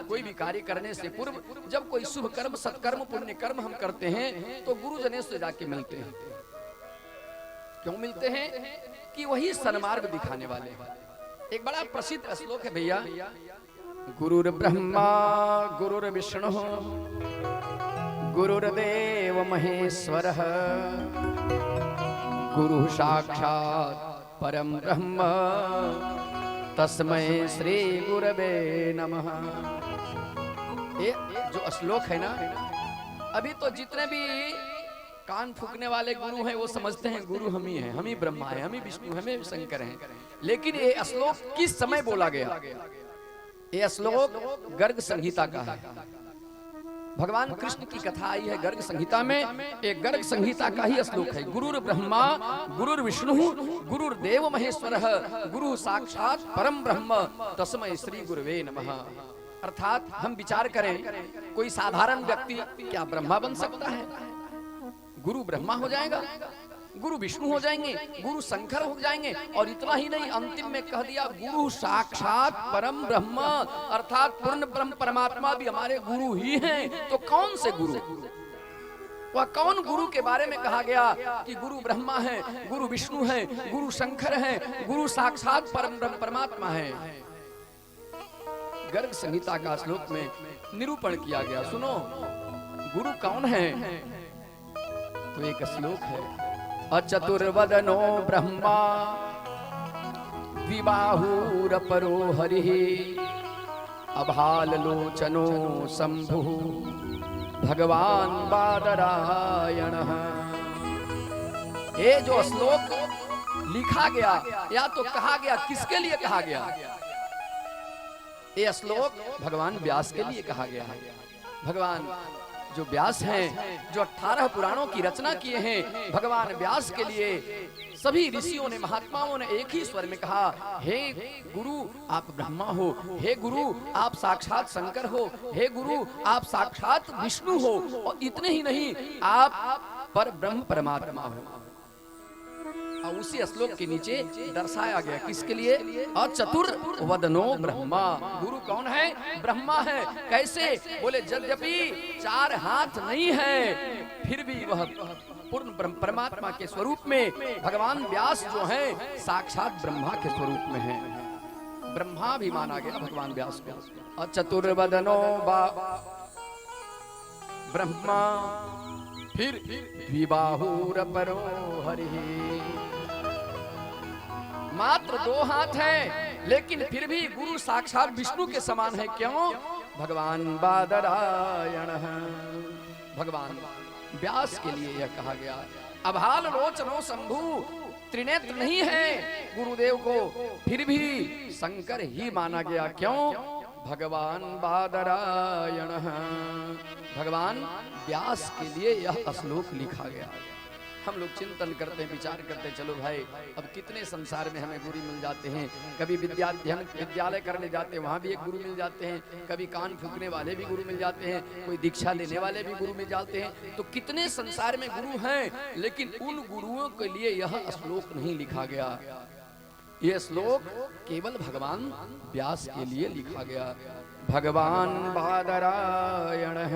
कोई भी कार्य करने से पूर्व जब कोई शुभ कर्म, सत्कर्म, पुण्य कर्म हम करते हैं तो गुरुजनों से जाके मिलते हैं। क्यों मिलते हैं? कि वही सन्मार्ग दिखाने वाले हैं। एक बड़ा प्रसिद्ध श्लोक है भैया, गुरुर ब्रह्मा गुरुर्विष्णु गुरुर्देव महेश्वरः गुरु साक्षात् परम ब्रह्म तस्मै श्री गुरवे नमः। ये जो श्लोक है ना, अभी तो जितने भी कान फूकने वाले गुरु हैं वो समझते हैं गुरु हम ही हैं, हम ही ब्रह्मा हैं, हम ही विष्णु हैं, हम ही शंकर हैं। लेकिन ये श्लोक किस समय बोला गया? ये श्लोक गर्ग संहिता का है। भगवान कृष्ण की कथा आई है गर्ग संहिता में। एक गर्ग संहिता का ही श्लोक है, गुरुर ब्रह्मा गुरुर्विष्णु गुरुर्देव महेश्वरः गुरु साक्षात परम ब्रह्म तस्मै श्री गुरवे नमः। अर्थात हम विचार करें, कोई साधारण व्यक्ति क्या ब्रह्मा बन सकता है? गुरु ब्रह्मा हो जाएगा, गुरु विष्णु हो जाएंगे, गुरु शंकर हो जाएंगे, और इतना ही नहीं, अंतिम में कह दिया गुरु साक्षात परम ब्रह्म, अर्थात पूर्ण ब्रह्म परमात्मा भी हमारे गुरु ही हैं। तो कौन से गुरु? वह कौन गुरु के बारे में कहा गया कि गुरु ब्रह्मा है, गुरु विष्णु है, गुरु शंकर है, गुरु साक्षात परम ब्रह्म परमात्मा है? गर्ग संहिता का श्लोक में निरूपण किया गया। सुनो गुरु कौन है? तो एक श्लोक है, अचतुर्वदनो ब्रह्मा द्विबाहुरपरो हरिः अभाललोचनो शंभु भगवान बादरायणः। ये जो श्लोक लिखा गया या तो कहा गया, किसके लिए कहा गया? ये श्लोक भगवान व्यास के लिए कहा गया है। भगवान जो व्यास हैं, जो 18 पुराणों की रचना किए हैं, भगवान व्यास के लिए सभी ऋषियों ने, महात्माओं ने एक ही स्वर में कहा, हे गुरु आप ब्रह्मा हो, हे गुरु आप साक्षात शंकर हो, हे गुरु आप साक्षात विष्णु हो, और इतने ही नहीं आप पर ब्रह्म परमात्मा हो। और उसी श्लोक के नीचे दर्शाया गया किसके लिए? अचतुर्वदनो ब्रह्मा। गुरु कौन है? ब्रह्मा है। कैसे? बोले यद्यपि 4 हाथ नहीं है, फिर भी वह पूर्ण ब्रह्म परमात्मा के स्वरूप में भगवान व्यास जो है साक्षात ब्रह्मा के स्वरूप में है। ब्रह्मा भी माना गया भगवान व्यास को। अचतुर्वदनो ब्रह्मा, फिर द्विबाहुरपरो हरिः, मात्र 2 हाथ हैं, लेकिन फिर भी गुरु साक्षात विष्णु के समान है। क्यों? भगवान बादरायणः, भगवान व्यास के लिए यह कहा गया। अभाल लोचनो शंभु, त्रिनेत्र नहीं है गुरुदेव को, फिर भी शंकर ही माना गया। क्यों? भगवान बादरायणः, भगवान व्यास के लिए यह श्लोक लिखा गया। हम लोग चिंतन करते हैं, विचार करते हैं, चलो भाई अब कितने संसार में हमें गुरु मिल जाते हैं। कभी विद्यालय करने जाते हैं, वहाँ भी एक गुरु मिल जाते हैं, कभी कान फूकने वाले भी गुरु मिल जाते हैं, कोई दीक्षा लेने वाले भी गुरु मिल जाते हैं। तो कितने संसार में गुरु हैं, लेकिन उन गुरुओं के लिए यह श्लोक नहीं लिखा गया। यह श्लोक केवल भगवान व्यास के लिए लिखा गया। भगवान बादरायणः।